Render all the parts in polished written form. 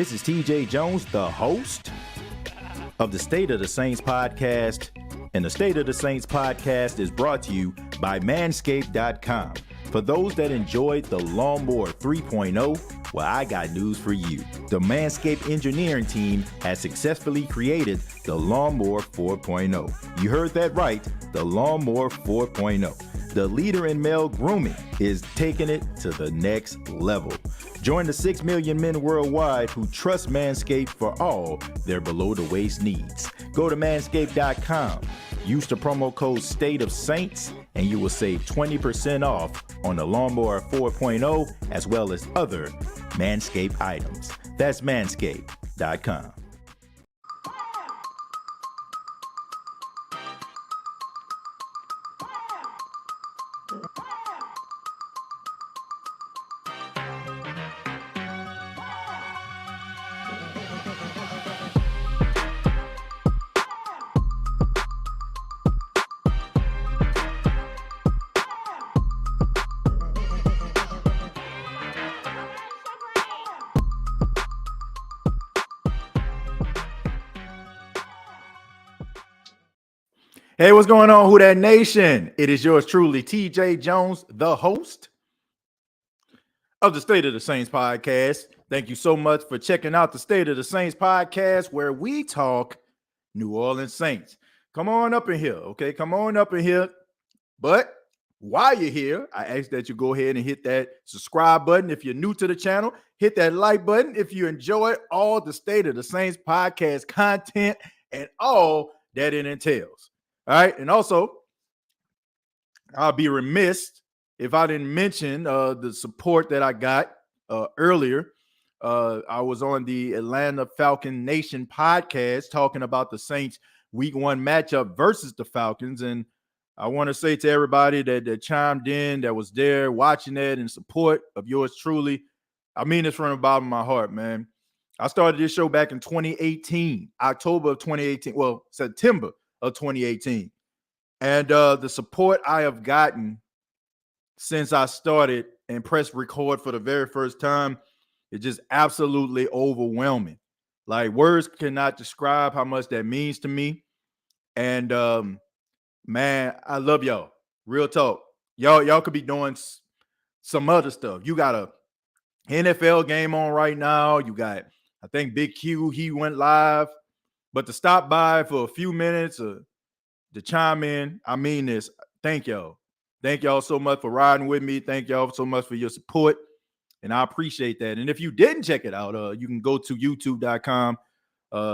This is TJ Jones, the host of the State of the Saints podcast. And the State of the Saints podcast is brought to you by Manscaped.com. For those that enjoyed the Lawnmower 3.0, well, I got news for you. The Manscaped engineering team has successfully created the Lawnmower 4.0. You heard that right, the Lawnmower 4.0. The leader in male grooming is taking it to the next level. Join the 6 million men worldwide who trust Manscaped for all their below-the-waist needs. Go to manscaped.com. Use the promo code State of Saints, and you will save 20% off on the Lawnmower 4.0 as well as other Manscaped items. That's manscaped.com. Hey, what's going on, Who Dat Nation? It is yours truly, TJ Jones, the host of the State of the Saints podcast. Thank you so much for checking out the State of the Saints podcast, where we talk New Orleans Saints. Come on up in here, okay? Come on up in here. But while you're here, I ask that you go ahead and hit that subscribe button. If you're new to the channel, hit that like button. If you enjoy all the State of the Saints podcast content and all that it entails. All right. And also, I'll be remiss if I didn't mention the support that I got earlier. I was on the Atlanta Falcon Nation podcast talking about the Saints week 1 matchup versus the Falcons. And I want to say to everybody that chimed in, that was there watching that in support of yours truly. I mean this from the bottom of my heart, man. I started this show back in 2018, October of 2018. Well, September of 2018. And the support I have gotten since I started and pressed record for the very first time is just absolutely overwhelming. Like, words cannot describe how much that means to me. And man, I love y'all. Real talk. Y'all could be doing some other stuff. You got a NFL game on right now. You got, I think, Big Q, he went live. But to stop by for a few minutes to chime in, I mean this. Thank y'all. Thank y'all so much for riding with me. Thank y'all so much for your support. And I appreciate that. And if you didn't check it out, you can go to youtube.com,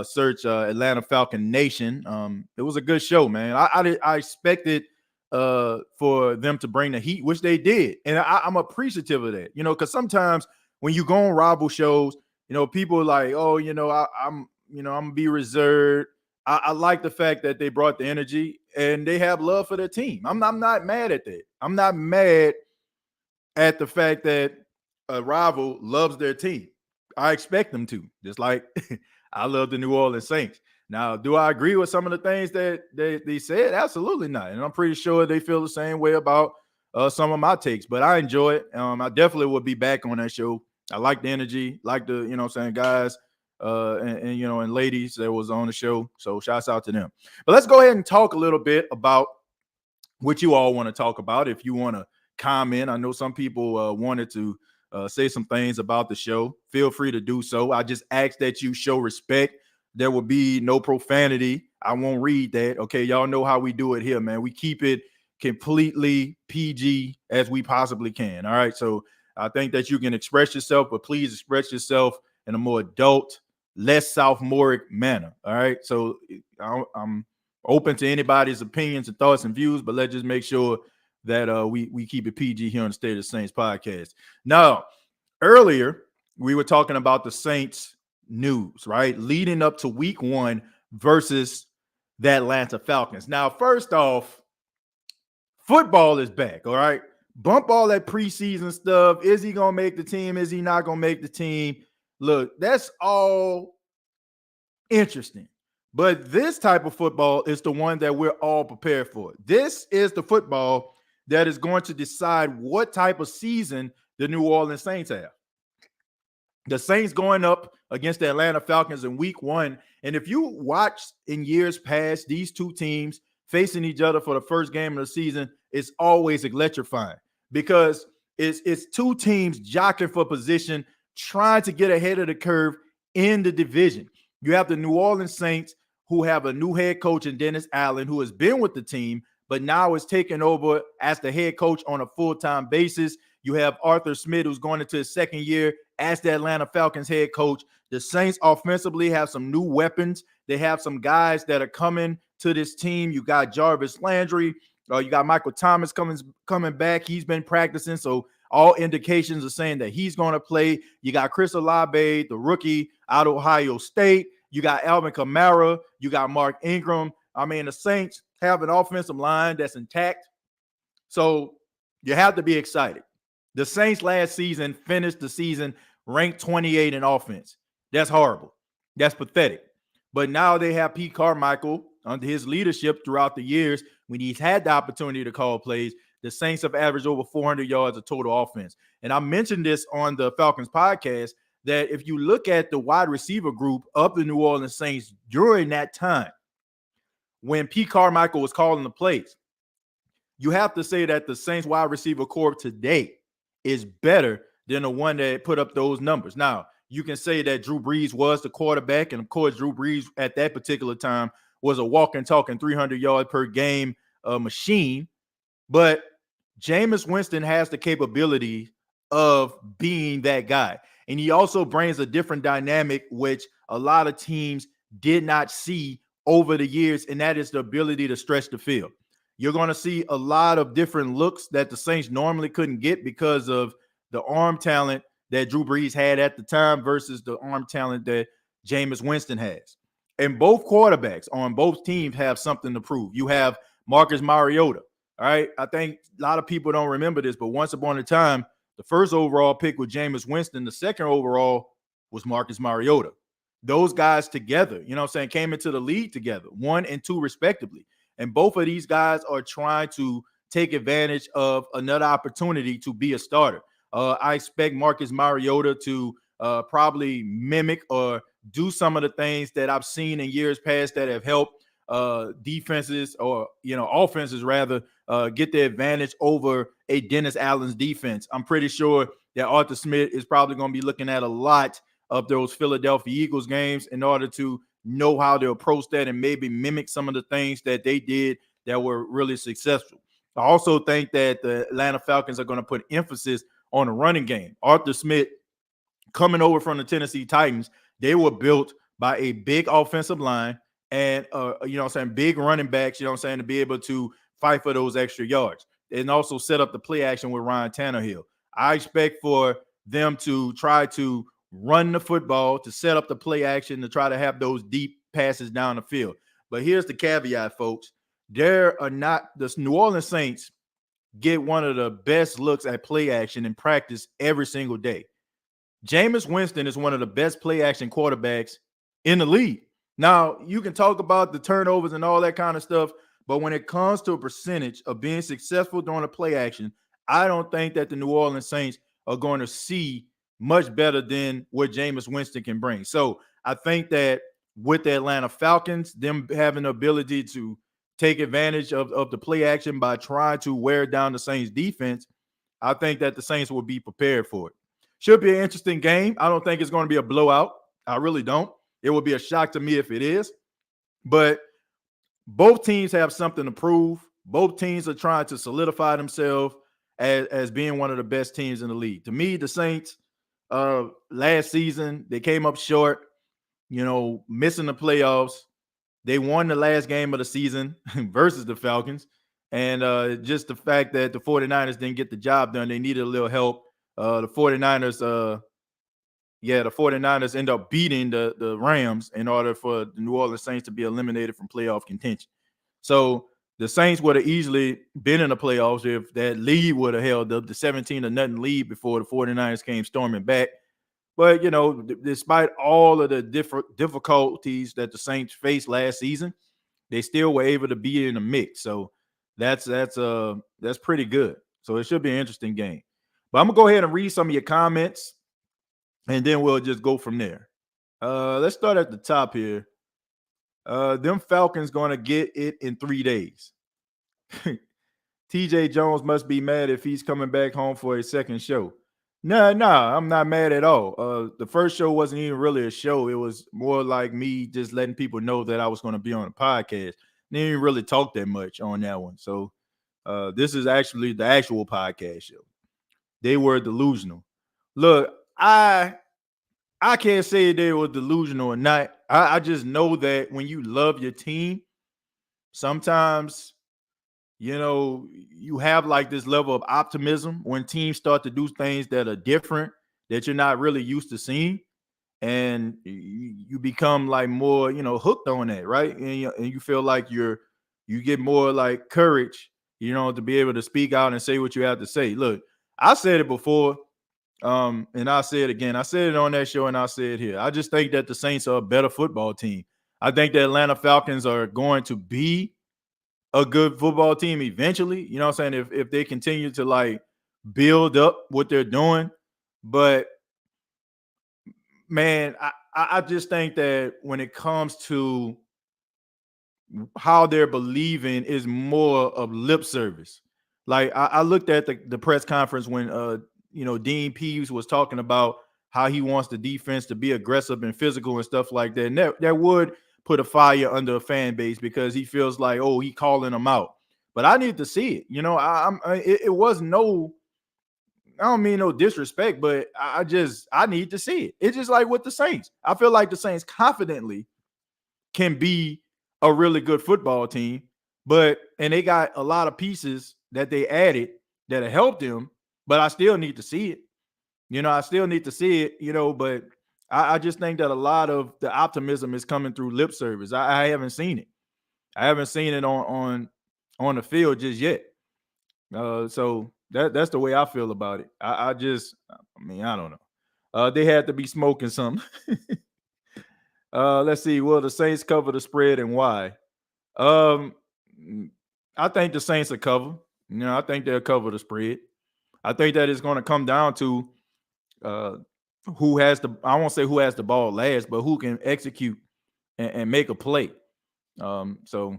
search Atlanta Falcon Nation. It was a good show, man. I expected for them to bring the heat, which they did. And I'm appreciative of that, because sometimes when you go on rival shows, people are like, oh, I'm going to be reserved. I like the fact that they brought the energy and they have love for their team. I'm not mad at that. I'm not mad at the fact that a rival loves their team. I expect them to, just like I love the New Orleans Saints. Now, do I agree with some of the things that they said? Absolutely not. And I'm pretty sure they feel the same way about some of my takes, but I enjoy it. I definitely will be back on that show. I like the energy, like the, guys and ladies that was on the show. So shouts out to them. But let's go ahead and talk a little bit about what you all want to talk about. If you want to comment, I know some people wanted to say some things about the show. Feel free to do so. I just ask that you show respect. There will be no profanity. I won't read that. Okay, y'all know how we do it here, man. We keep it completely PG as we possibly can. All right, so I think that you can express yourself, but please express yourself in a more adult, less sophomoric manner. All right. So I'm open to anybody's opinions and thoughts and views, but let's just make sure that we keep it PG here on the State of the Saints podcast. Now, earlier we were talking about the Saints news, right? Leading up to week 1 versus the Atlanta Falcons. Now, first off, football is back. All right. Bump all that preseason stuff. Is he going to make the team? Is he not going to make the team? Look, that's all interesting. But this type of football is the one that we're all prepared for. This is the football that is going to decide what type of season the New Orleans Saints have. The Saints going up against the Atlanta Falcons in week 1. And if you watch in years past, these two teams facing each other for the first game of the season, it's always electrifying because it's two teams jockeying for position, trying to get ahead of the curve in the division. You have the New Orleans Saints, who have a new head coach in Dennis Allen, who has been with the team, but now is taking over as the head coach on a full-time basis. You have Arthur Smith, who's going into his second year as the Atlanta Falcons head coach. The Saints offensively have some new weapons. They have some guys that are coming to this team. You got Jarvis Landry. You got Michael Thomas coming back. He's been practicing, so all indications are saying that he's going to play. You got Chris Olave, the rookie out of Ohio State. You got Alvin Kamara. You got Mark Ingram. I mean, the Saints have an offensive line that's intact. So you have to be excited. The Saints last season finished the season ranked 28 in offense. That's horrible. That's pathetic. But now they have Pete Carmichael under his leadership throughout the years when he's had the opportunity to call plays. The Saints have averaged over 400 yards of total offense. And I mentioned this on the Falcons podcast that if you look at the wide receiver group of the New Orleans Saints during that time, when Pete Carmichael was calling the plays, you have to say that the Saints wide receiver corps today is better than the one that put up those numbers. Now, you can say that Drew Brees was the quarterback, and of course, Drew Brees at that particular time was a walking, talking 300 yard per game machine. But Jameis Winston has the capability of being that guy. And he also brings a different dynamic, which a lot of teams did not see over the years, and that is the ability to stretch the field. You're going to see a lot of different looks that the Saints normally couldn't get because of the arm talent that Drew Brees had at the time versus the arm talent that Jameis Winston has. And both quarterbacks on both teams have something to prove. You have Marcus Mariota. All right. I think a lot of people don't remember this, but once upon a time, the first overall pick was Jameis Winston. The second overall was Marcus Mariota. Those guys together, you know what I'm saying, came into the league together, 1 and 2 respectively. And both of these guys are trying to take advantage of another opportunity to be a starter. I expect Marcus Mariota to probably mimic or do some of the things that I've seen in years past that have helped defenses or, offenses rather, get the advantage over a Dennis Allen's defense. I'm pretty sure that Arthur Smith is probably going to be looking at a lot of those Philadelphia Eagles games in order to know how to approach that and maybe mimic some of the things that they did that were really successful. I also think that the Atlanta Falcons are going to put emphasis on the running game. Arthur Smith coming over from the Tennessee Titans, they were built by a big offensive line and, big running backs, to be able to fight for those extra yards and also set up the play action with Ryan Tannehill. I expect for them to try to run the football, to set up the play action, to try to have those deep passes down the field. But here's the caveat, folks. The New Orleans Saints get one of the best looks at play action in practice every single day. Jameis Winston is one of the best play action quarterbacks in the league. Now, you can talk about the turnovers and all that kind of stuff, but when it comes to a percentage of being successful during a play action, I don't think that the New Orleans Saints are going to see much better than what Jameis Winston can bring. So I think that with the Atlanta Falcons, them having the ability to take advantage of the play action by trying to wear down the Saints defense, I think that the Saints will be prepared for it. Should be an interesting game. I don't think it's going to be a blowout. I really don't. It would be a shock to me if it is. But both teams have something to prove. Both teams are trying to solidify themselves as being one of the best teams in the league. To me, the Saints, last season, they came up short, missing the playoffs. They won the last game of the season versus the Falcons. And just the fact that the 49ers didn't get the job done, they needed a little help. The 49ers end up beating the Rams in order for the New Orleans Saints to be eliminated from playoff contention. So the Saints would have easily been in the playoffs if that lead would have held up, the 17-0 lead before the 49ers came storming back. But, despite all of the different difficulties that the Saints faced last season, they still were able to be in the mix. So that's pretty good. So it should be an interesting game. But I'm going to go ahead and read some of your comments and then we'll just go from there. Let's start at the top here. Them Falcons going to get it in 3 days. TJ Jones must be mad if he's coming back home for a second show. Nah, I'm not mad at all. The first show wasn't even really a show. It was more like me just letting people know that I was going to be on a podcast. They didn't really talk that much on that one. So this is actually the actual podcast show. They were delusional. Look, I can't say they were delusional or not. I just know that when you love your team, sometimes you have like this level of optimism when teams start to do things that are different that you're not really used to seeing, and you become like more hooked on that, right? And you feel like you get more like courage, to be able to speak out and say what you have to say. Look, I said it before, and I'll say it again. I said it on that show and I'll say it here. I just think that the Saints are a better football team. I think the Atlanta Falcons are going to be a good football team eventually. You know what I'm saying? If they continue to like build up what they're doing. But man, I just think that when it comes to how they're believing is more of lip service. Like I looked at the press conference when Dean Peeves was talking about how he wants the defense to be aggressive and physical and stuff like that. And that would put a fire under a fan base because he feels like, oh, he calling them out. But I need to see it. It was no, I don't mean no disrespect, but I need to see it. It's just like with the Saints. I feel like the Saints confidently can be a really good football team, and they got a lot of pieces that they added that have helped them, but I still need to see it. I still need to see it, but I just think that a lot of the optimism is coming through lip service. I haven't seen it. I haven't seen it on the field just yet. So that's the way I feel about it. I don't know. They had to be smoking something. Let's see. Will the Saints cover the spread and why? I think the Saints will cover. I think they'll cover the spread. I think that it's going to come down to who has I won't say who has the ball last, but who can execute and make a play. So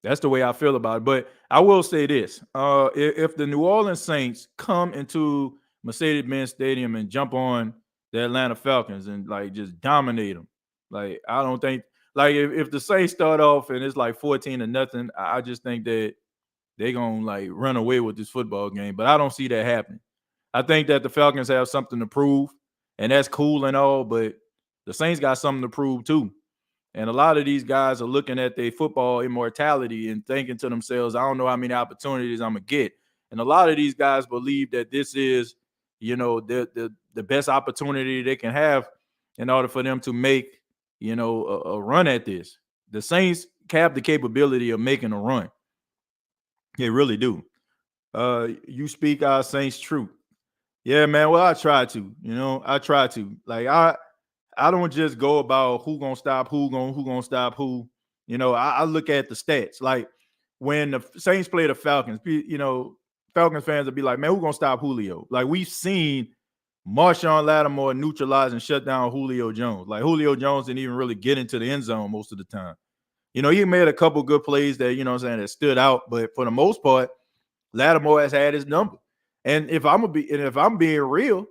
that's the way I feel about it. But I will say this: if the New Orleans Saints come into Mercedes-Benz Stadium and jump on the Atlanta Falcons and like just dominate them, like I don't think like if the Saints start off and it's like 14-0, I just think that they're gonna like run away with this football game. But I don't see that happening. I think that the Falcons have something to prove, and that's cool and all, but the Saints got something to prove too. And a lot of these guys are looking at their football immortality and thinking to themselves, I don't know how many opportunities I'm going to get. And a lot of these guys believe that this is, the best opportunity they can have in order for them to make, a run at this. The Saints have the capability of making a run. They really do. You speak our Saints truth. Yeah, man. Well, I try to, I try to. Like, I don't just go about who gonna stop who gonna stop who. I look at the stats. Like when the Saints play the Falcons, Falcons fans will be like, man, who gonna stop Julio? Like we've seen Marshawn Lattimore neutralize and shut down Julio Jones. Like Julio Jones didn't even really get into the end zone most of the time. He made a couple good plays that, that stood out, but for the most part, Lattimore has had his number. And if I'm being real,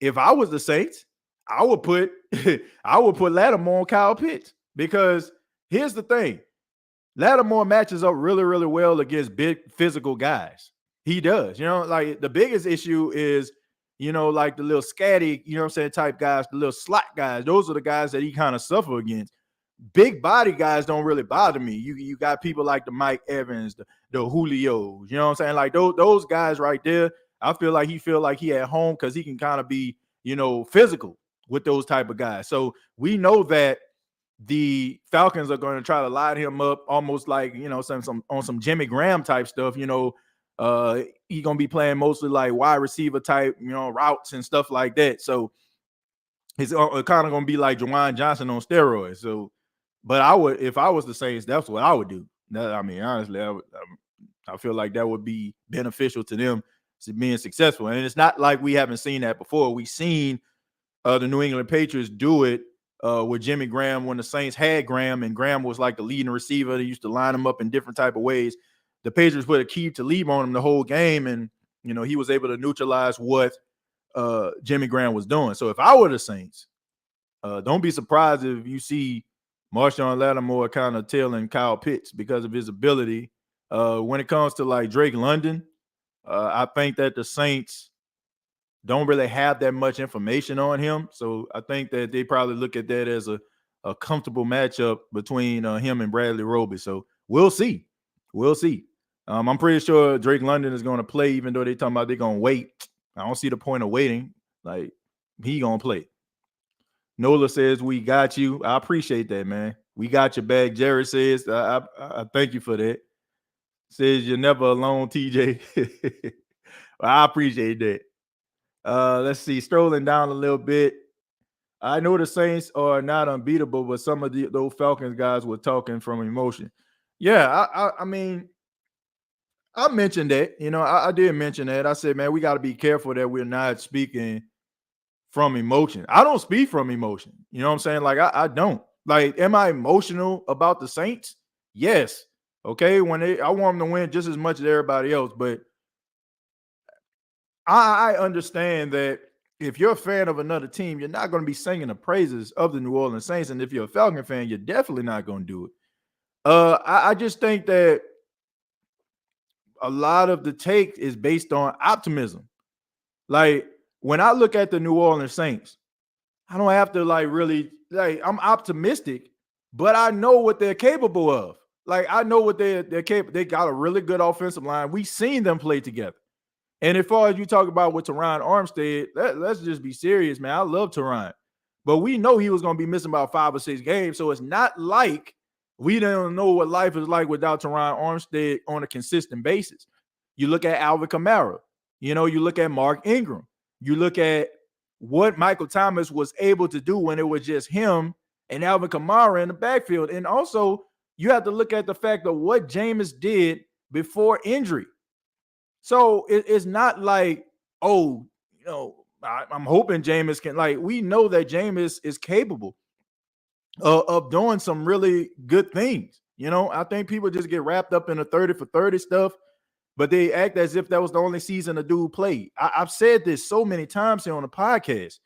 if I was the Saints, I would put Lattimore on Kyle Pitts, because here's the thing. Lattimore matches up really, really well against big physical guys. He does. Like the biggest issue is, like the little scatty, type guys, the little slot guys. Those are the guys that he kind of suffer against. Big body guys don't really bother me. You got people like the Mike Evans, the Julios, like those guys right there. I feel like he at home because he can kind of be, physical with those type of guys. So we know that the Falcons are going to try to line him up almost like, some Jimmy Graham type stuff. He's going to be playing mostly like wide receiver type, routes and stuff like that. So it's kind of going to be like Juwan Johnson on steroids. So, but if I was the Saints, that's what I would do. Honestly, I feel like that would be beneficial to them being successful. And it's not like we haven't seen that before. We've seen the New England Patriots do it with Jimmy Graham when the Saints had Graham, and Graham was like the leading receiver. They used to line him up in different type of ways. The Patriots put a key to leave on him the whole game, and he was able to neutralize what Jimmy Graham was doing. So if I were the Saints, don't be surprised if you see Marshawn Lattimore kind of tailing Kyle Pitts because of his ability. When it comes to like Drake London, I think that the Saints don't really have that much information on him. So I think that they probably look at that as a comfortable matchup between him and Bradley Roby. So we'll see. We'll see. I'm pretty sure Drake London is going to play, even though they're talking about they're going to wait. I don't see the point of waiting. Like, he going to play. Nola says, we got you. I appreciate that, man. We got your back. Jared says, I thank you for that. Says, you're never alone, TJ. I appreciate that. Let's see. Strolling down a little bit. I know the Saints are not unbeatable, but some of those Falcons guys were talking from emotion. Yeah, I mean, I mentioned that. I did mention that. I said, man, we got to be careful that we're not speaking from emotion. I don't speak from emotion. You know what I'm saying? Like, I don't. Like, am I emotional about the Saints? Yes. Okay. I want them to win just as much as everybody else, but I understand that if you're a fan of another team, you're not going to be singing the praises of the New Orleans Saints. And if you're a Falcon fan, you're definitely not going to do it. I just think that a lot of the take is based on optimism. Like, when I look at the New Orleans Saints, I don't have to I'm optimistic, but I know what they're capable of. Like, I know what they're capable. They got a really good offensive line. We've seen them play together. And as far as you talk about with Teron Armstead, let's just be serious, man. I love Teron, but we know he was going to be missing about 5 or 6 games. So it's not like we don't know what life is like without Teron Armstead on a consistent basis. You look at Alvin Kamara, you look at Mark Ingram, you look at what Michael Thomas was able to do when it was just him and Alvin Kamara in the backfield. And also, you have to look at the fact of what Jameis did before injury. So it's not like, I'm hoping Jameis can, like, we know that Jameis is capable of doing some really good things. I think people just get wrapped up in the 30 for 30 stuff, but they act as if that was the only season a dude played. I've said this so many times here on the podcast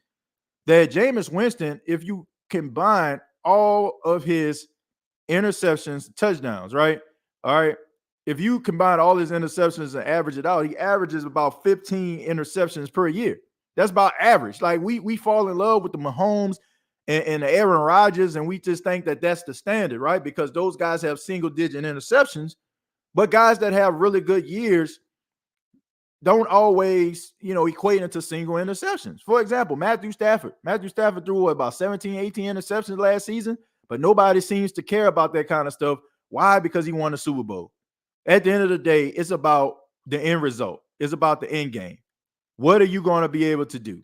that Jameis Winston, if you combine all of his interceptions, touchdowns, right? All right. If you combine all his interceptions and average it out, he averages about 15 interceptions per year. That's about average. Like, we fall in love with the Mahomes and the Aaron Rodgers, and we just think that that's the standard, right? Because those guys have single-digit interceptions, but guys that have really good years don't always, equate into single interceptions. For example, Matthew Stafford. Matthew Stafford threw about 17, 18 interceptions last season, but nobody seems to care about that kind of stuff. Why? Because he won a Super Bowl. At the end of the day, it's about the end result. It's about the end game. What are you going to be able to do?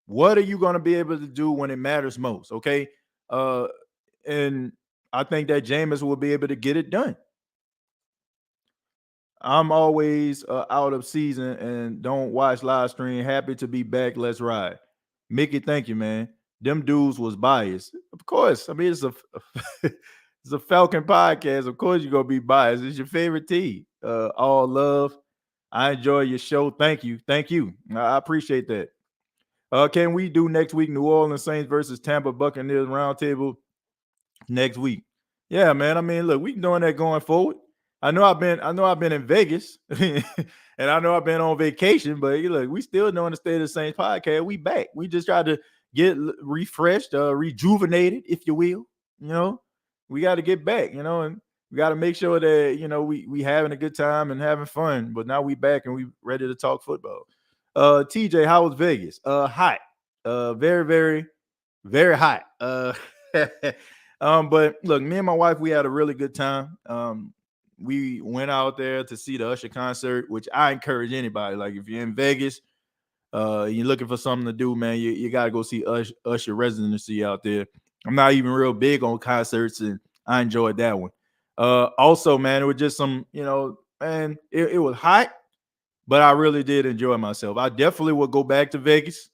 What are you going to be able to do when it matters most? Okay. And I think that Jameis will be able to get it done. I'm always out of season and don't watch live stream. Happy to be back. Let's ride. Mickey, thank you, man. Them dudes was biased. Of course. I mean, it's a Falcon podcast. Of course, you're going to be biased. It's your favorite team. All love. I enjoy your show. Thank you. Thank you. I appreciate that. Can we do next week New Orleans Saints versus Tampa Buccaneers roundtable next week? Yeah, man. I mean, look, we can doing that going forward. I know I've been in Vegas and I know I've been on vacation, but look, we still doing the State of the Saints podcast. We back. We just try to get refreshed, rejuvenated, if you will. We got to get back, and we got to make sure that, we having a good time and having fun. But now we back and we ready to talk football. TJ, how was Vegas? Hot. Very, very, very hot. But look, me and my wife, we had a really good time. We went out there to see the Usher concert, which I encourage anybody. Like, if you're in Vegas, you're looking for something to do, man, you got to go see Usher residency out there. I'm not even real big on concerts, and I enjoyed that one. Also, man, it was just some, man, it was hot, but I really did enjoy myself. I definitely would go back to Vegas.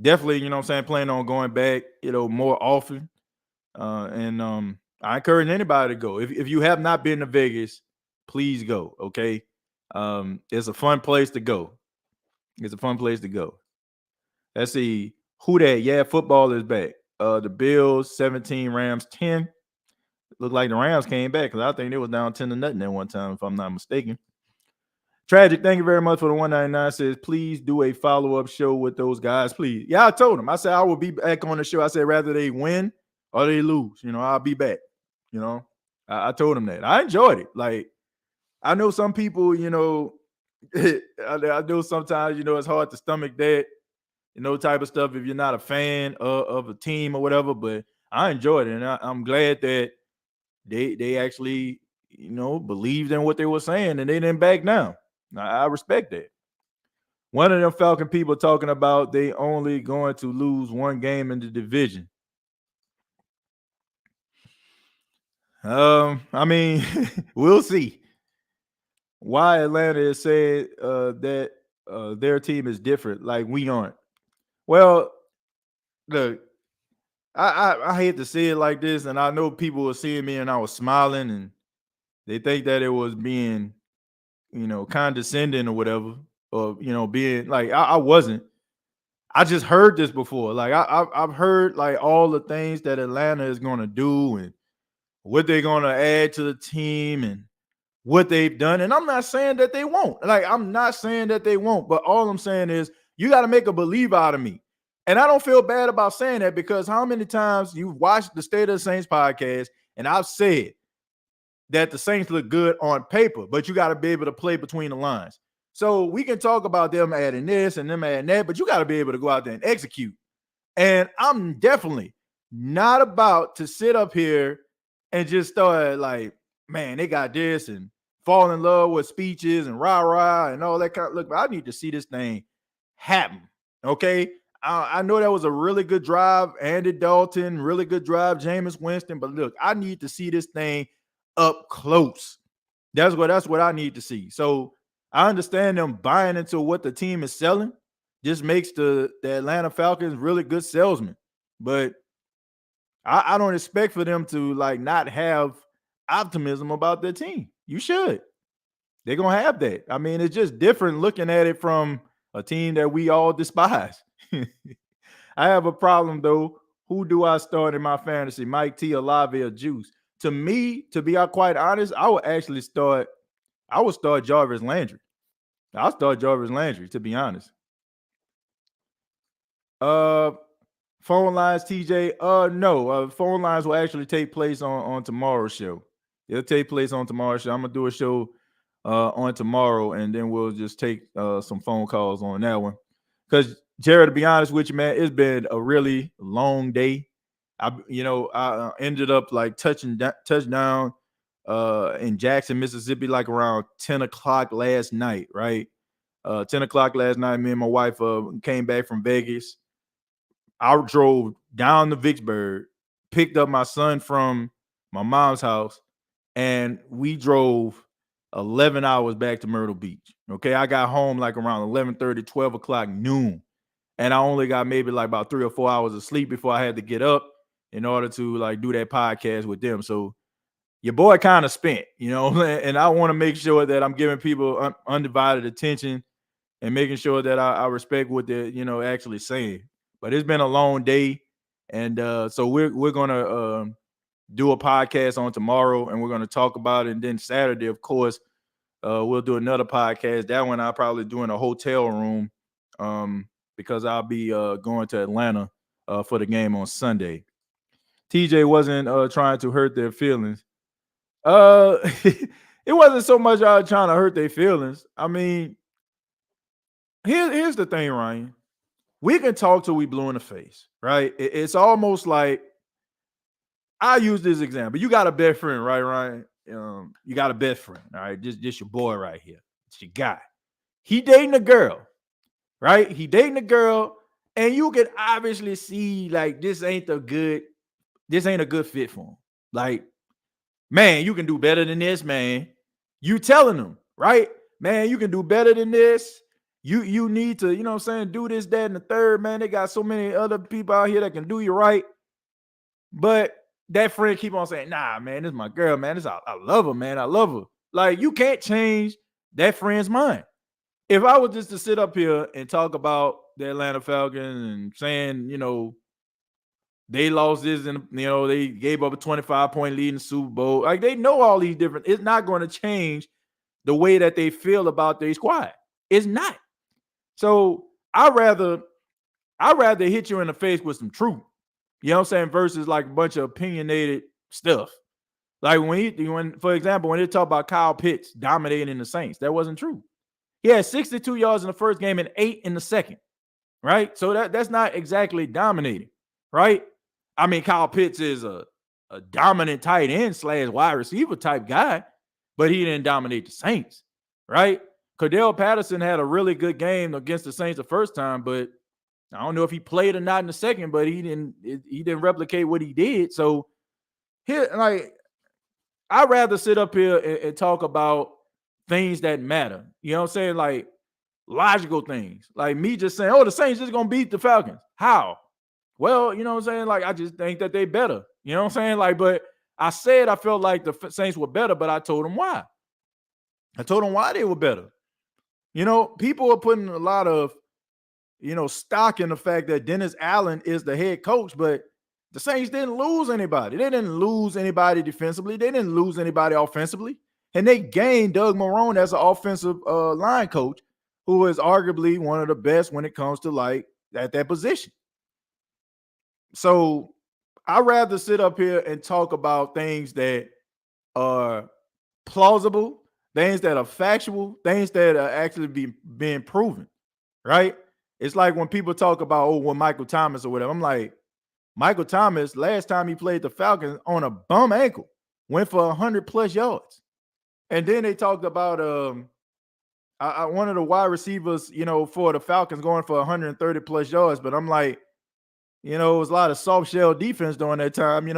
definitely, you know what I'm saying, planning on going back, more often. And I encourage anybody to go. If you have not been to Vegas, please go. Okay. It's a fun place to go. It's a fun place to go. Let's see. Who that? Yeah, football is back. The Bills 17, Rams 10. Looked like the Rams came back because I think they was down 10-0 at one time, if I'm not mistaken. Tragic, thank you very much for the 199. Says, please do a follow-up show with those guys, please. Yeah, I told them. I said I will be back on the show. I said rather they win or they lose, I'll be back. I told them that. I enjoyed it. Like, I know some people, I know sometimes, it's hard to stomach that, type of stuff if you're not a fan of a team or whatever, but I enjoyed it. And I'm glad that they actually, believed in what they were saying and they didn't back down. I respect that. One of them Falcon people talking about they only going to lose one game in the division. I mean, we'll see. Why Atlanta is saying that their team is different, like we aren't. Well, look, I hate to say it like this, and I know people were seeing me and I was smiling, and they think that it was being, condescending or whatever, or being like I wasn't. I just heard this before. Like I've heard like all the things that Atlanta is going to do and what they're going to add to the team and what they've done. And I'm not saying that they won't. Like, I'm not saying that they won't, but all I'm saying is you got to make a believer out of me. And I don't feel bad about saying that because how many times you've watched the State of the Saints podcast and I've said that the Saints look good on paper, but you got to be able to play between the lines. So we can talk about them adding this and them adding that, but you got to be able to go out there and execute. And I'm definitely not about to sit up here and just start like, man, they got this and fall in love with speeches and rah-rah and all that kind of look. I need to see this thing happen. Okay. I know that was a really good drive, Andy Dalton, really good drive, Jameis Winston. But look, I need to see this thing up close. That's what I need to see. So I understand them buying into what the team is selling. Just makes the Atlanta Falcons really good salesmen. But I don't expect for them to like not have optimism about their team. You should. They're gonna have that. I mean, it's just different looking at it from a team that we all despise. I have a problem though. Who do I start in my fantasy? Mike T, Olave, or Juice? To me, to be quite honest, I would start Jarvis Landry. I'll start Jarvis Landry, to be honest. Phone lines, TJ. No, phone lines will actually take place on tomorrow's show. It'll take place on tomorrow's show. I'm gonna do a show on tomorrow, and then we'll just take some phone calls on that one. Because Jared, to be honest with you, man, it's been a really long day. I ended up like touchdown in Jackson, Mississippi, like around 10 o'clock last night, right? 10 o'clock last night, me and my wife came back from Vegas. I drove down to Vicksburg, picked up my son from my mom's house, and we drove 11 hours back to Myrtle Beach. Okay, I got home like around 11:30, 12 o'clock noon, and I only got maybe like about 3 or 4 hours of sleep before I had to get up in order to like do that podcast with them. So your boy kind of spent, and I want to make sure that I'm giving people undivided attention and making sure that I respect what they're, actually saying. But it's been a long day, and so we're gonna do a podcast on tomorrow, and we're gonna talk about it. And then Saturday, of course, we'll do another podcast. That one I'll probably do in a hotel room, because I'll be going to Atlanta for the game on Sunday. TJ wasn't trying to hurt their feelings. It wasn't so much I was trying to hurt their feelings. I mean, here's the thing, Ryan. We can talk till we blue in the face, right? It's almost like I use this example. You got a best friend, right, Ryan? You got a best friend, all right? Just your boy right here. It's your guy. He dating a girl, right? He dating a girl, and you can obviously see like this ain't a good fit for him. Like, man, you can do better than this, man. You telling him, right? Man, you can do better than this. You need to, you know what I'm saying, do this, that, and the third, man. They got so many other people out here that can do you right. But that friend keep on saying, nah, man, this is my girl, man. I love her, man. I love her. Like, you can't change that friend's mind. If I was just to sit up here and talk about the Atlanta Falcons and saying, they lost this and, they gave up a 25-point lead in the Super Bowl. Like, they know all these different, it's not going to change the way that they feel about their squad. It's not. So I'd rather hit you in the face with some truth. You know what I'm saying? Versus like a bunch of opinionated stuff. Like when for example, when they talk about Kyle Pitts dominating the Saints, that wasn't true. He had 62 yards in the first game and 8 in the second, right? So that's not exactly dominating, right? I mean, Kyle Pitts is a dominant tight end / wide receiver type guy, but he didn't dominate the Saints, right? Cordell Patterson had a really good game against the Saints the first time, but I don't know if he played or not in the second, but he didn't replicate what he did. So here, like, I'd rather sit up here and talk about things that matter. You know what I'm saying? Like logical things. Like me just saying, oh, the Saints just gonna beat the Falcons. How? Well, you know what I'm saying? Like, I just think that they better. You know what I'm saying? Like, but I said I felt like the Saints were better, but I told them why. I told them why they were better. People are putting a lot of stock in the fact that Dennis Allen is the head coach, but the Saints didn't lose anybody. They didn't lose anybody defensively. They didn't lose anybody offensively. And they gained Doug Marrone as an offensive line coach, who is arguably one of the best when it comes to like at that position. So I'd rather sit up here and talk about things that are plausible, things that are factual, things that are actually being proven, right? It's like when people talk about, Michael Thomas or whatever. I'm like, Michael Thomas, last time he played the Falcons on a bum ankle, went for 100+ yards. And then they talked about one of the wide receivers, for the Falcons going for 130+ yards. But I'm like, it was a lot of soft shell defense during that time,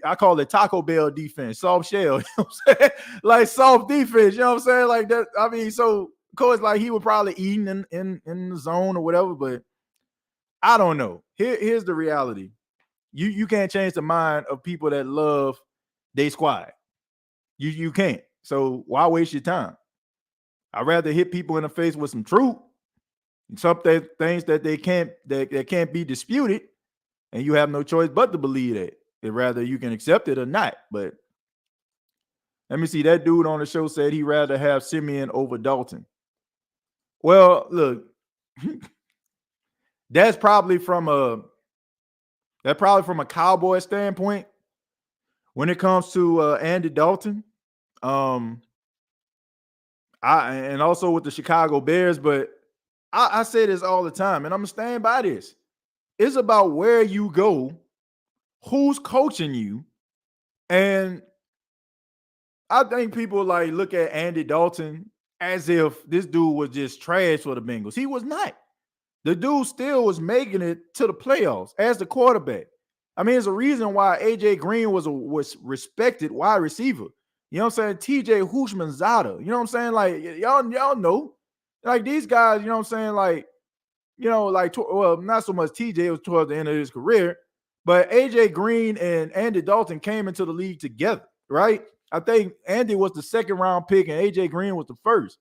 I call it Taco Bell defense, soft shell, you know what I'm saying? Like soft defense, you know what I'm saying? Like that. I mean, so of course, like he was probably eating in the zone or whatever, but I don't know. Here's the reality. You can't change the mind of people that love their squad. You can't. So why waste your time? I'd rather hit people in the face with some truth, some things that can't be disputed, and you have no choice but to believe that. Rather you can accept it or not. But let me see. That dude on the show said he'd rather have Simeon over Dalton. Well, look, that's probably from a Cowboy standpoint. When it comes to Andy Dalton, and also with the Chicago Bears, but I say this all the time, and I'm gonna stand by this. It's about where you go, who's coaching you, and I think people like look at Andy Dalton as if this dude was just trash for the Bengals. He was not. The dude still was making it to the playoffs as the quarterback. I mean, there's a reason why AJ Green was respected wide receiver. You know what I'm saying? TJ Houshmandzadeh. You know what I'm saying? Like, y'all know. Like, these guys, you know what I'm saying? Like, not so much TJ, it was towards the end of his career, but AJ Green and Andy Dalton came into the league together, right? I think Andy was the second round pick and AJ Green was the first.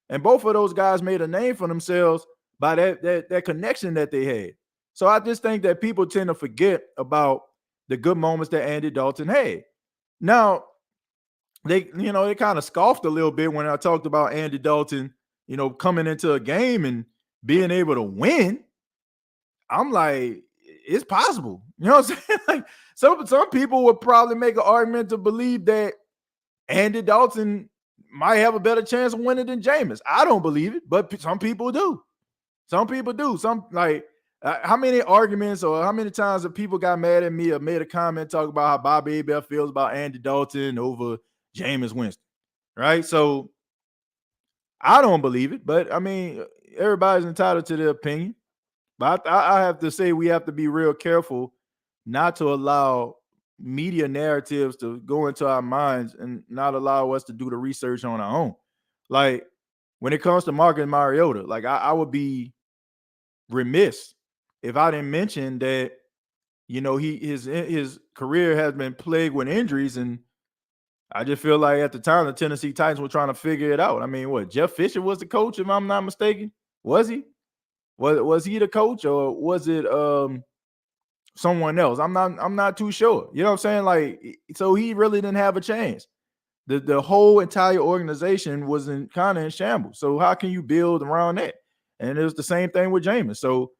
And both of those guys made a name for themselves by that connection that they had. So I just think that people tend to forget about the good moments that Andy Dalton had. Now, they kind of scoffed a little bit when I talked about Andy Dalton, coming into a game and being able to win. I'm like, it's possible. You know what I'm saying? Like some people would probably make an argument to believe that Andy Dalton might have a better chance of winning than Jameis. I don't believe it, but some people do. Some people do. Some like how many arguments or how many times have people got mad at me or made a comment talking about how Bobby Abel feels about Andy Dalton over Jameis Winston, right? So I don't believe it, but I mean, everybody's entitled to their opinion. But I have to say we have to be real careful not to allow media narratives to go into our minds and not allow us to do the research on our own. Like, when it comes to Marcus Mariota, like I would be remiss if I didn't mention that, his career has been plagued with injuries, and I just feel like at the time the Tennessee Titans were trying to figure it out. I mean, what, Jeff Fisher was the coach, if I'm not mistaken? Was he? Was he the coach, or was it someone else? I'm not too sure. You know what I'm saying? Like, so he really didn't have a chance. The whole entire organization was kind of in shambles. So how can you build around that? And it was the same thing with Jameis. So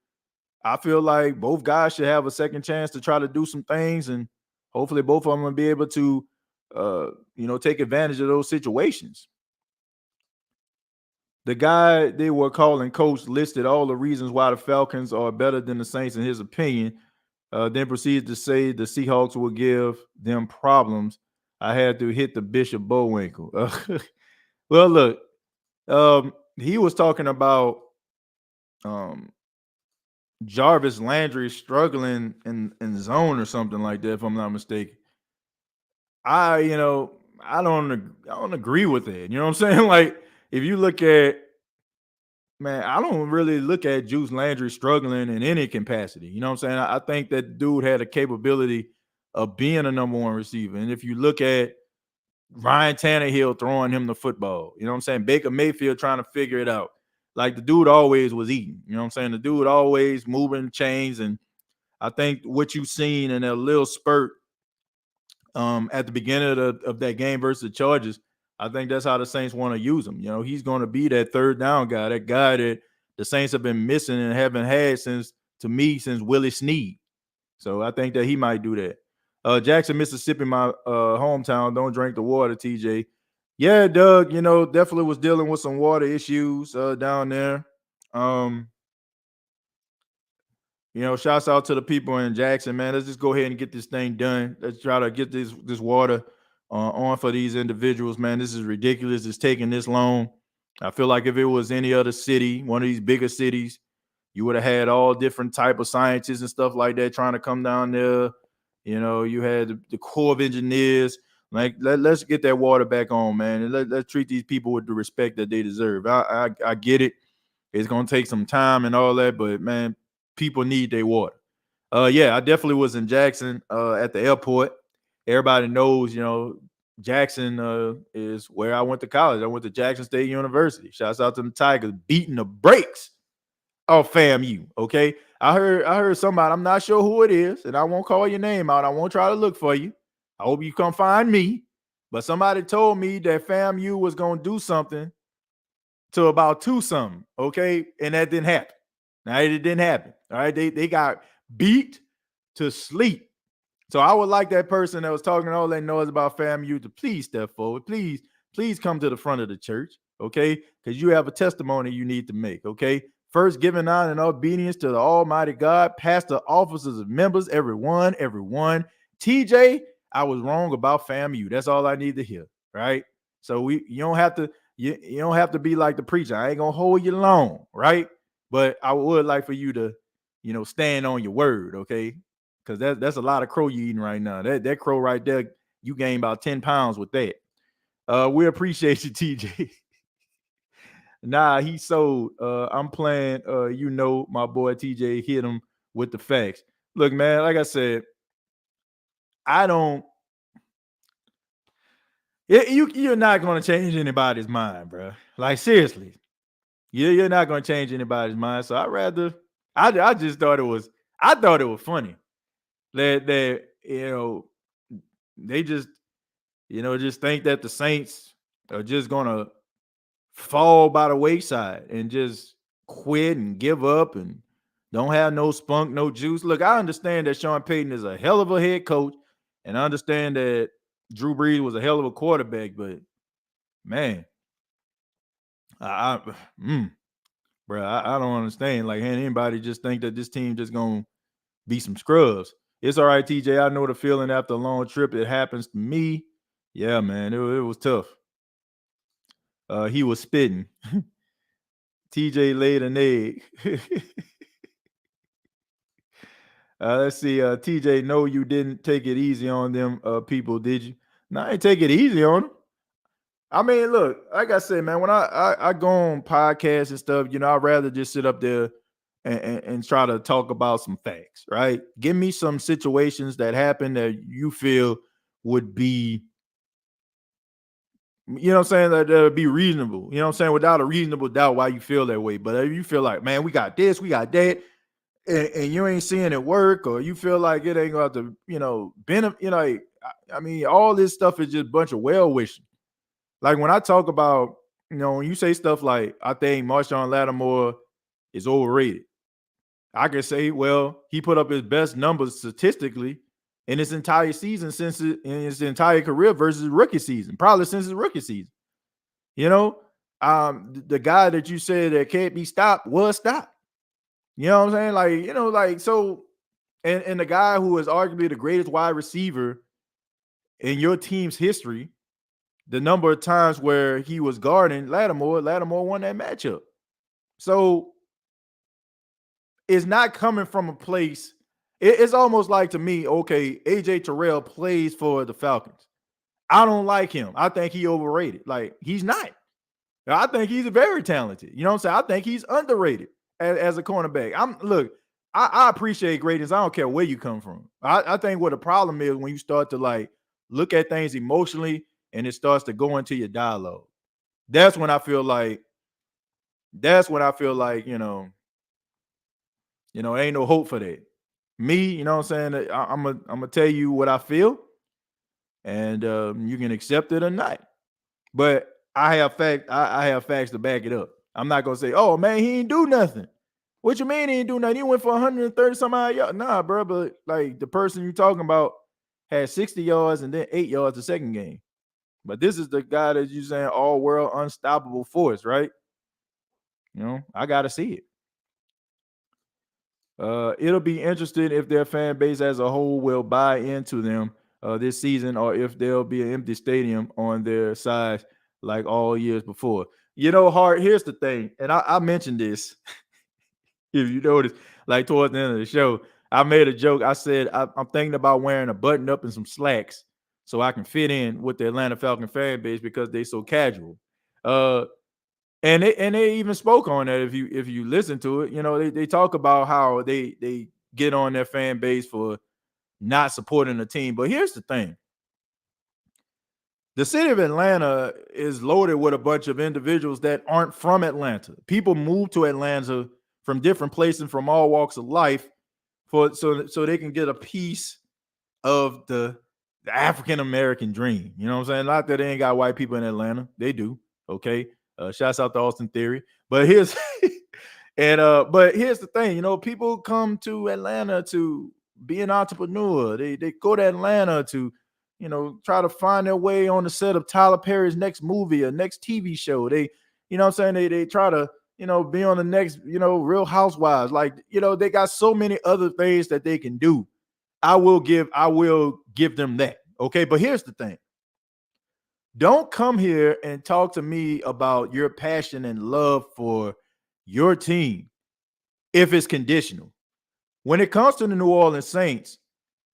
I feel like both guys should have a second chance to try to do some things, and hopefully both of them will be able to, take advantage of those situations. The guy they were calling coach listed all the reasons why the Falcons are better than the Saints in his opinion, then proceeded to say the Seahawks will give them problems. I had to hit the Bishop Bowinkle. Well, look, he was talking about um, Jarvis Landry struggling in zone or something like that, if I'm not mistaken. I don't agree with it. You know what I'm saying? Like, if you look at, man, I don't really look at Juice Landry struggling in any capacity. You know what I'm saying? I think that dude had a capability of being a number one receiver. And if you look at Ryan Tannehill throwing him the football, you know what I'm saying? Baker Mayfield trying to figure it out. Like, the dude always was eating. You know what I'm saying? The dude always moving chains. And I think what you've seen in a little spurt at the beginning of that game versus the Chargers, I think that's how the Saints want to use him. He's going to be that third down guy, that guy that the Saints have been missing and haven't had since Willie Snead. So I think that he might do that. Jackson, Mississippi, my hometown. Don't drink the water, TJ. Yeah, Doug, definitely was dealing with some water issues down there. Shouts out to the people in Jackson, man. Let's just go ahead and get this thing done. Let's try to get this water on for these individuals, man. This is ridiculous. It's taking this long. I feel like if it was any other city, one of these bigger cities, you would have had all different type of scientists and stuff like that trying to come down there. You had the Corps of Engineers. Like, let's get that water back on, man, and let's treat these people with the respect that they deserve. I get it. It's gonna take some time and all that, but man, people need their water. Yeah, I definitely was in Jackson at the airport. Everybody knows, Jackson is where I went to college. I went to Jackson State University. Shouts out to the Tigers beating the brakes off FAMU. Okay, I heard somebody. I'm not sure who it is, and I won't call your name out. I won't try to look for you. I hope you come find me. But somebody told me that FAMU was gonna do something to about 2-something. Okay, and that didn't happen. Now, it didn't happen. All right, they got beat to sleep. So I would like that person that was talking all that noise about FAMU to please step forward. Please come to the front of the church, okay? Because you have a testimony you need to make, okay? First, giving honor and obedience to the Almighty God, pastor, officers, and members, everyone. TJ, I was wrong about FAMU. That's all I need to hear, right? So you don't have to be like the preacher. I ain't gonna hold you long, right? But I would like for you to, stand on your word, okay? Because that's a lot of crow you eating right now. That crow right there, you gain about 10 pounds with that. We appreciate you, TJ. Nah, he sold. I'm playing. My boy TJ hit him with the facts. Look, man, like I said, I don't. You're not going to change anybody's mind, bro. Like, seriously, you're not going to change anybody's mind. So I just thought it was funny that they just think that the Saints are just going to fall by the wayside and just quit and give up and don't have no spunk, no juice. Look, I understand that Sean Payton is a hell of a head coach, and I understand that Drew Brees was a hell of a quarterback, but man, bro, I don't understand. Like, anybody just think that this team just gonna be some scrubs. It's all right, TJ. I know the feeling after a long trip. It happens to me. Yeah, man, it was tough. He was spitting. TJ laid an egg. Let's see. TJ, no, you didn't take it easy on them people, did you? No, I ain't take it easy on them. I mean, look, like I said, man, when I go on podcasts and stuff, I'd rather just sit up there and try to talk about some facts, right? Give me some situations that happen that you feel would be, what I'm saying, that would be reasonable, what I'm saying, without a reasonable doubt why you feel that way. But if you feel like, man, we got this, we got that, and you ain't seeing it work, or you feel like it ain't going to, benefit, like, I mean, all this stuff is just a bunch of well wishing. Like when I talk about, when you say stuff like, I think Marshawn Lattimore is overrated, I can say, well, he put up his best numbers statistically in his entire season in his entire career versus rookie season, probably since his rookie season. The guy that you said that can't be stopped was stopped. You know what I'm saying? So, and the guy who is arguably the greatest wide receiver in your team's history, the number of times where he was guarding Lattimore won that matchup. So it's not coming from a place. It's almost like, to me, okay, AJ Terrell plays for the Falcons. I don't like him. I think he overrated. Like, he's not. I think he's very talented. You know what I'm saying? I think he's underrated as a cornerback. I appreciate greatness. I don't care where you come from. I think what the problem is when you start to like look at things emotionally and it starts to go into your dialogue. That's when I feel like, ain't no hope for that. Me, you know what I'm saying? I'm gonna tell you what I feel, and you can accept it or not. But I have facts to back it up. I'm not gonna say, oh man, he ain't do nothing. What you mean he ain't do nothing? He went for 130 some odd yards. Nah, bro, but like the person you talking about had 60 yards and then 8 yards the second game. But this is the guy that you saying all world unstoppable force, right? I gotta see it. It'll be interesting if their fan base as a whole will buy into them this season, or if there'll be an empty stadium on their side like all years before. Hart, here's the thing, and I mentioned this. If you notice, like towards the end of the show, I made a joke. I said I'm thinking about wearing a button up and some slacks so I can fit in with the Atlanta Falcon fan base because they so casual. And they even spoke on that. If you listen to it, they talk about how they get on their fan base for not supporting the team. But here's the thing. The city of Atlanta is loaded with a bunch of individuals that aren't from Atlanta. People move to Atlanta from different places, from all walks of life, so they can get a piece of the African American dream. You know what I'm saying? Not that they ain't got white people in Atlanta. They do. Okay. Shouts out to Austin Theory. But here's but here's the thing, people come to Atlanta to be an entrepreneur. They go to Atlanta to, try to find their way on the set of Tyler Perry's next movie or next TV show. They, what I'm saying, they try to, be on the next, Real Housewives. Like, they got so many other things that they can do. I will give them that. Okay. But here's the thing. Don't come here and talk to me about your passion and love for your team if it's conditional. When it comes to the New Orleans Saints,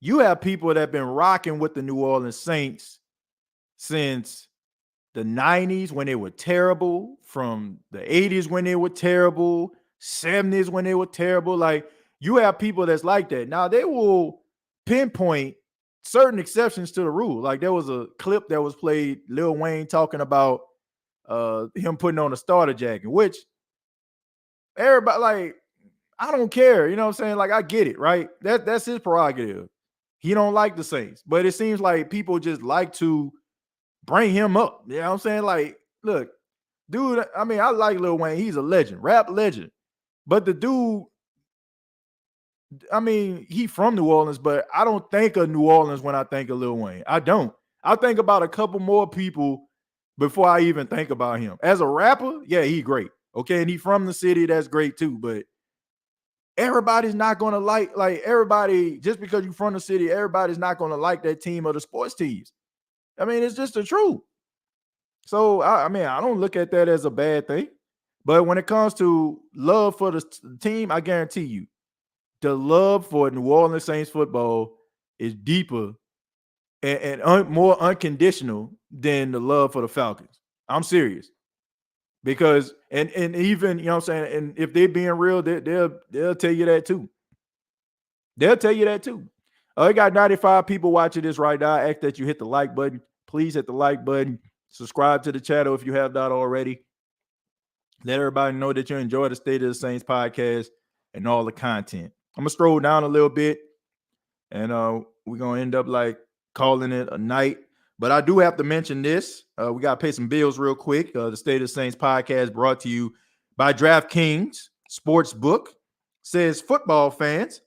you have people that have been rocking with the New Orleans Saints since the 90s when they were terrible, from the 80s when they were terrible, 70s when they were terrible. Like, you have people that's like that. Now, they will pinpoint certain exceptions to the rule. Like, there was a clip that was played, Lil Wayne talking about him putting on a starter jacket, which everybody, like, I don't care. You know what I'm saying? Like, I get it, right? That's his prerogative. He don't like the Saints, but it seems like people just like to bring him up. You know what I'm saying? Like, look, dude, I mean, I like Lil Wayne. He's a legend, rap legend. But the dude, I mean, he from New Orleans, but I don't think of New Orleans when I think of Lil Wayne. I don't. I think about a couple more people before I even think about him. As a rapper, yeah, he great. Okay, and he from the city, that's great too. But everybody's not gonna like everybody, just because you're from the city, everybody's not gonna like that team or the sports teams. I mean, it's just the truth. So I mean, I don't look at that as a bad thing. But when it comes to love for the team, I guarantee you, the love for New Orleans Saints football is deeper and more unconditional than the love for the Falcons. I'm serious. Because and even, you know what I'm saying, and if they're being real, they'll tell you that too. They'll tell you that too. I got 95 people watching this right now. I ask that you hit the like button. Please hit the like button. Subscribe to the channel if you have not already. Let everybody know that you enjoy the State of the Saints podcast and all the content. I'm gonna stroll down a little bit, and we're gonna end up like calling it a night. But I do have to mention this. We gotta pay some bills real quick. The State of the Saints podcast brought to you by DraftKings Sportsbook. Says football fans,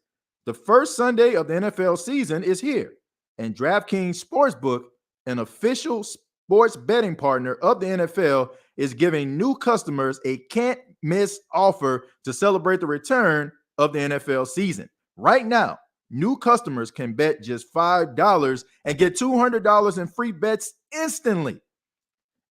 the first Sunday of the NFL season is here, and DraftKings Sportsbook, an official sports betting partner of the NFL, is giving new customers a can't-miss offer to celebrate the return of the NFL season. Right now, new customers can bet just $5 and get $200 in free bets instantly.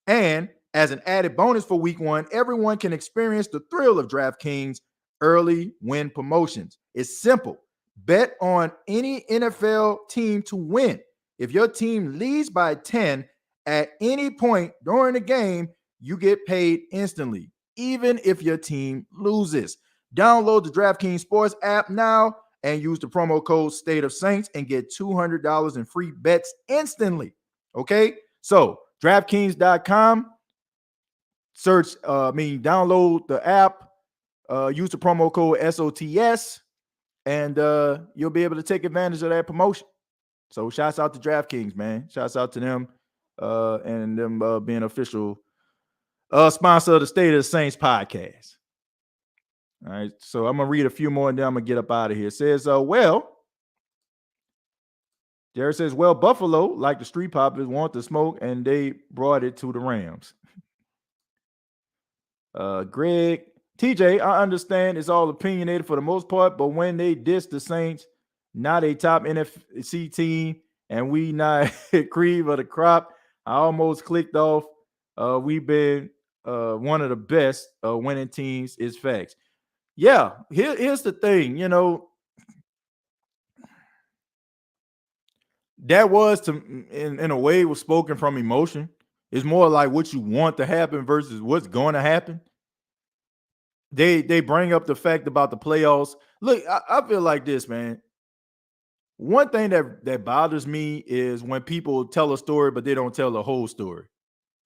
And as an added bonus for week 1, everyone can experience the thrill of DraftKings early win promotions. It's simple. Bet on any NFL team to win. If your team leads by 10 at any point during the game, you get paid instantly, even if your team loses. Download the DraftKings Sports app now and use the promo code State of Saints and get $200 in free bets instantly. Okay? So, DraftKings.com, download the app, use the promo code SOTS, and you'll be able to take advantage of that promotion. So, shouts out to DraftKings, man. Shouts out to them and them being official sponsor of the State of the Saints podcast. All right, so I'm gonna read a few more and then I'm gonna get up out of here. It says, Jared says, Buffalo, like the Street Poppers, want the smoke and they brought it to the Rams. Greg, TJ, I understand it's all opinionated for the most part, but when they diss the Saints, not a top NFC team, and we not cream of the crop, I almost clicked off. We've been one of the best winning teams is facts. Yeah, here's the thing, that was in a way was spoken from emotion. It's more like what you want to happen versus what's going to happen. They bring up the fact about the playoffs. Look, I feel like this, man. One thing that bothers me is when people tell a story, but they don't tell the whole story.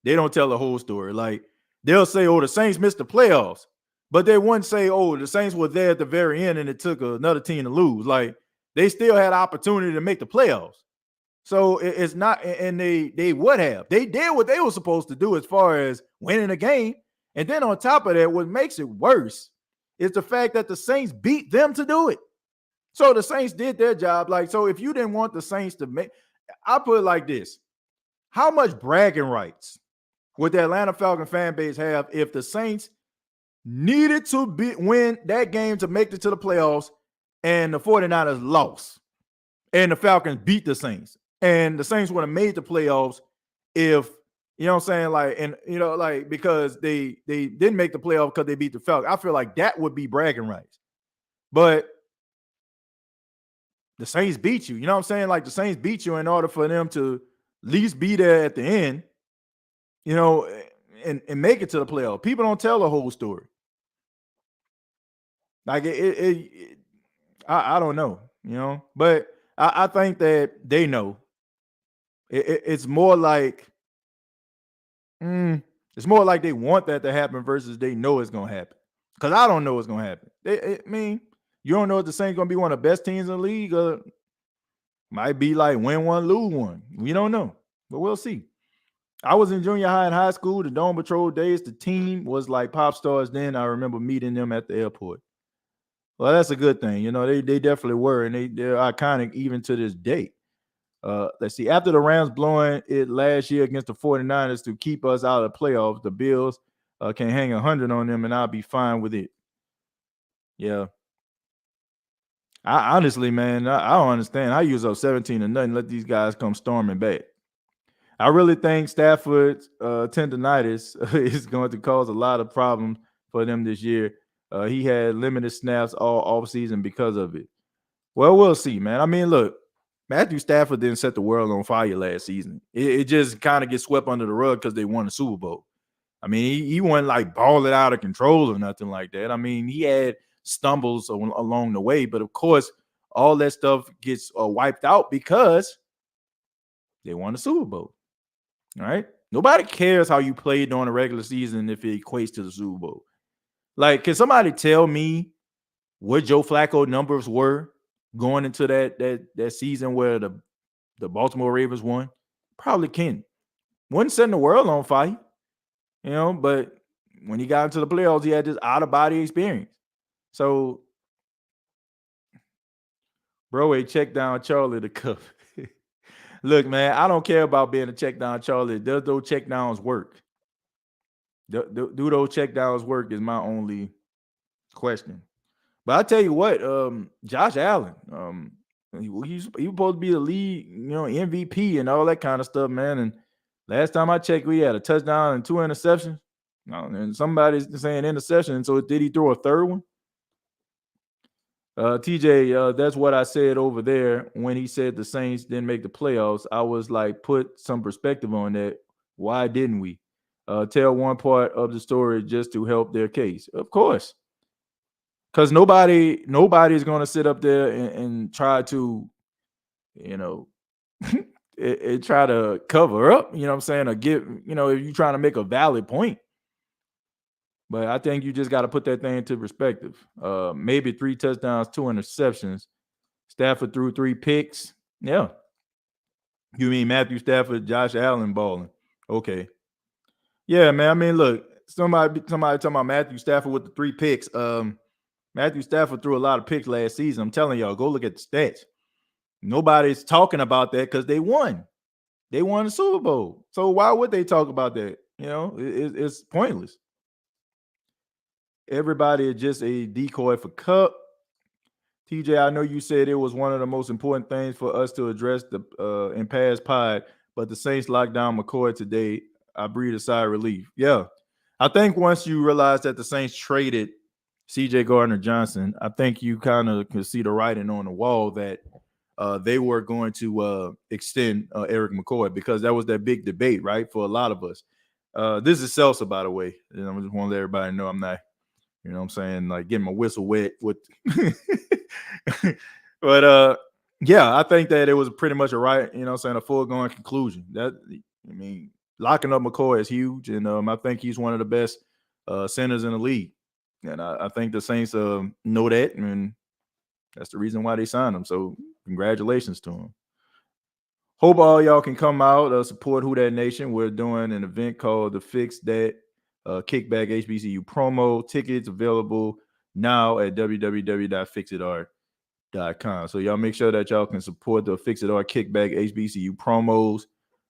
They don't tell the whole story. Like, they'll say, oh, the Saints missed the playoffs. But they wouldn't say, oh, the Saints were there at the very end and it took another team to lose. Like, they still had opportunity to make the playoffs. So it's not, and they would have. They did what they were supposed to do as far as winning a game. And then on top of that, what makes it worse is the fact that the Saints beat them to do it. So the Saints did their job. Like, so if you didn't want the Saints to make, I put it like this. How much bragging rights would the Atlanta Falcons fan base have if the Saints needed to win that game to make it to the playoffs and the 49ers lost and the Falcons beat the Saints and the Saints would have made the playoffs if, you know what I'm saying? Like, and, like, because they didn't make the playoff because they beat the Falcons. I feel like that would be bragging rights. But the Saints beat you. You know what I'm saying? Like, the Saints beat you in order for them to at least be there at the end, and make it to the playoff. People don't tell the whole story. Like, I don't know, but I think that they know. It's more like, it's more like they want that to happen versus they know it's gonna happen. Because I don't know what's gonna happen. You don't know if the Saints gonna be one of the best teams in the league, or might be like win one, lose one. We don't know, but we'll see. I was in junior high and high school, the Dome Patrol days. The team was like pop stars then. I remember meeting them at the airport. Well, that's a good thing. They definitely were, and they're iconic even to this day. Let's see. After the Rams blowing it last year against the 49ers to keep us out of the playoffs, the Bills can hang 100 on them, and I'll be fine with it. Yeah. I honestly, man, I don't understand. I use up 17-0, let these guys come storming back. I really think Stafford's tendonitis is going to cause a lot of problems for them this year. He had limited snaps all offseason because of it. Well, we'll see, man. I mean, look, Matthew Stafford didn't set the world on fire last season. It just kind of gets swept under the rug because they won the Super Bowl. I mean, he wasn't like balling out of control or nothing like that. I mean, he had stumbles along the way, but of course, all that stuff gets wiped out because they won the Super Bowl. All right. Nobody cares how you played during the regular season if it equates to the Super Bowl. Like, can somebody tell me what Joe Flacco numbers were going into that season where the Baltimore Ravens won? Probably can. Wasn't setting the world on fire, but when he got into the playoffs, he had this out-of-body experience. So, bro, a check down Charlie the cup. Look, man, I don't care about being a check down Charlie. Does those check downs work? Do those check downs work is my only question. But I tell you what, Josh Allen, he's supposed to be the lead, MVP and all that kind of stuff, man. And last time I checked, we had a touchdown and 2 interceptions. And somebody's saying interception. So did he throw a third one? TJ, that's what I said over there when he said the Saints didn't make the playoffs. I was like, put some perspective on that. Why didn't we? Tell one part of the story just to help their case. Of course. Because nobody's going to sit up there and try to, try to cover up, what I'm saying, or give, if you're trying to make a valid point. But I think you just got to put that thing into perspective. Maybe 3 touchdowns, 2 interceptions. Stafford threw 3 picks. Yeah. You mean Matthew Stafford, Josh Allen balling. Okay. Yeah, man. I mean, look, somebody talking about Matthew Stafford with the 3 picks. Matthew Stafford threw a lot of picks last season. I'm telling y'all, go look at the stats. Nobody's talking about that because they won. They won the Super Bowl. So why would they talk about that? It's pointless. Everybody is just a decoy for Cup. TJ, I know you said it was one of the most important things for us to address in past pod, but the Saints locked down McCoy today. I breathe a sigh of relief. Yeah. I think once you realize that the Saints traded CJ Gardner-Johnson, I think you kind of can see the writing on the wall that they were going to extend Eric McCoy, because that was that big debate, right, for a lot of us. This is Seltzer, by the way. And I just want to let everybody know I'm not, what I'm saying, like getting my whistle wet with. But yeah, I think that it was pretty much a foregone conclusion. Locking up McCoy is huge, and I think he's one of the best centers in the league. And I think the Saints know that, and that's the reason why they signed him. So congratulations to him. Hope all y'all can come out, support Who That Nation. We're doing an event called the Fix That Kickback HBCU promo. Tickets available now at www.fixitart.com. So y'all make sure that y'all can support the Fix It Art Kickback HBCU promos.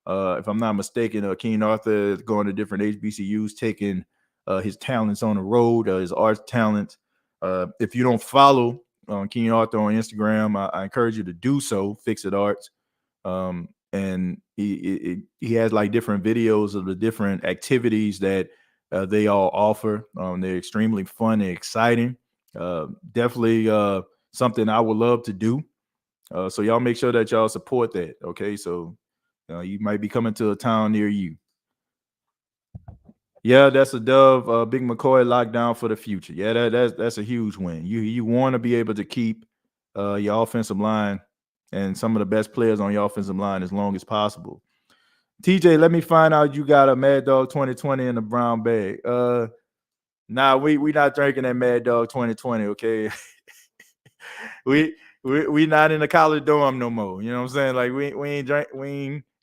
If I'm not mistaken, Keen Arthur is going to different HBCUs, taking his talents on the road, his arts talent. If you don't follow Keen Arthur on Instagram, I encourage you to do so. Fix It Arts. And he has like different videos of the different activities that they all offer. They're extremely fun and exciting. Definitely something I would love to do. So y'all make sure that y'all support that. Okay, so you might be coming to a town near you. Yeah, that's a dove. Big McCoy locked down for the future. Yeah, that's a huge win. You want to be able to keep your offensive line and some of the best players on your offensive line as long as possible. TJ, let me find out you got a Mad Dog 2020 in the brown bag. Nah, we not drinking that Mad Dog 2020, okay? we not in the college dorm no more. You know what I'm saying? Like we ain't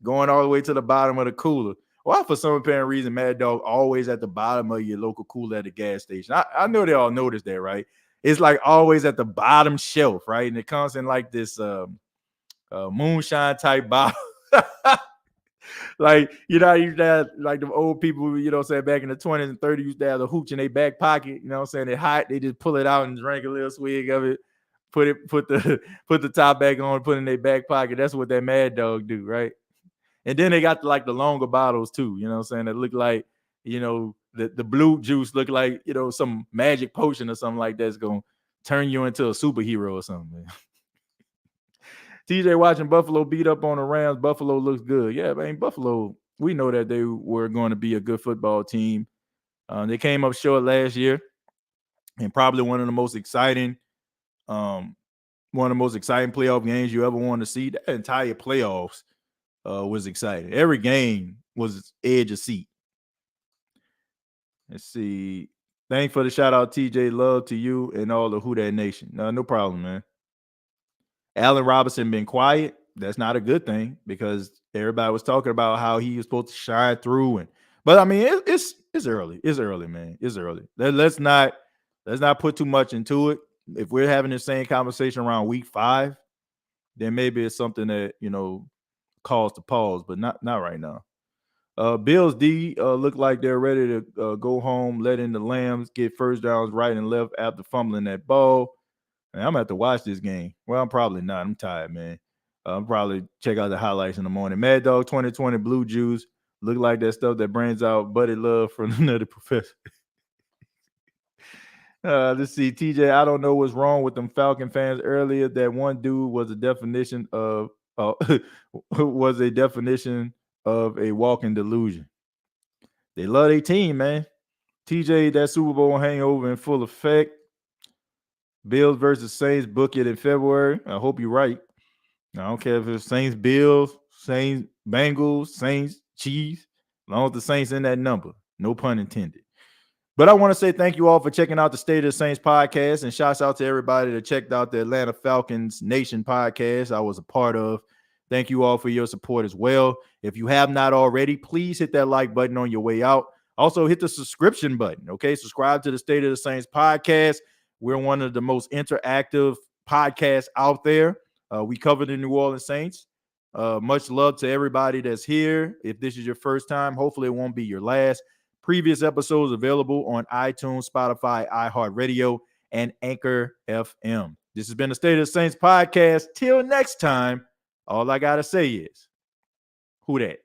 going all the way to the bottom of the cooler. Why, for some apparent reason, Mad Dog always at the bottom of your local cooler at the gas station. I know they all noticed that, right? It's like always at the bottom shelf, right? And it comes in like this moonshine type bottle. Like, you used to have like the old people, saying back in the 20s and 30s used to have the hooch in their back pocket, what I'm saying? They're hot, they just pull it out and drink a little swig of it, put the top back on, put it in their back pocket. That's what that Mad Dog do, right? And then they got the longer bottles too, what I'm saying? That look like, the blue juice look like, some magic potion or something like that's gonna turn you into a superhero or something, man. TJ watching Buffalo beat up on the Rams. Buffalo looks good. Yeah, man, Buffalo, we know that they were going to be a good football team. They came up short last year, and probably one of the most exciting playoff games you ever want to see. That entire playoffs was exciting. Every game was edge of seat. Let's see. Thanks for the shout out, TJ. Love to you and all the Who Dat Nation. No problem, man. Allen Robinson been quiet. That's not a good thing because everybody was talking about how he was supposed to shine through. But I mean, it's early. It's early, man. It's early. Let's not put too much into it. If we're having the same conversation around week 5, then maybe it's something that calls to pause, but not right now. Bills D look like they're ready to go home, letting the Lambs get first downs right and left after fumbling that ball. Man, I'm gonna have to watch this game. Well, I'm probably not. I'm tired, man. I'll probably check out the highlights in the morning. Mad Dog 2020 Blue Juice look like that stuff that brings out Buddy Love from another professor. Let's see, TJ. I don't know what's wrong with them Falcon fans. Earlier, that one dude was a definition of a walking delusion. They love their team, man. TJ, that Super Bowl hangover in full effect. Bills versus Saints, book it in February. I hope you're right. I don't care if it's Saints, Bills, Saints, Bengals, Saints, Chiefs. As long as the Saints in that number. No pun intended. But I want to say thank you all for checking out the State of the Saints podcast, and shouts out to everybody that checked out the Atlanta Falcons Nation podcast I was a part of. Thank you all for your support as well. If you have not already, please hit that like button on your way out. Also, hit the subscription button, okay? Subscribe to the State of the Saints podcast. We're one of the most interactive podcasts out there. We cover the New Orleans Saints. Much love to everybody that's here. If this is your first time, hopefully it won't be your last. Previous episodes available on iTunes, Spotify, iHeartRadio, and Anchor FM. This has been the State of the Saints podcast. Till next time, all I got to say is, who dat?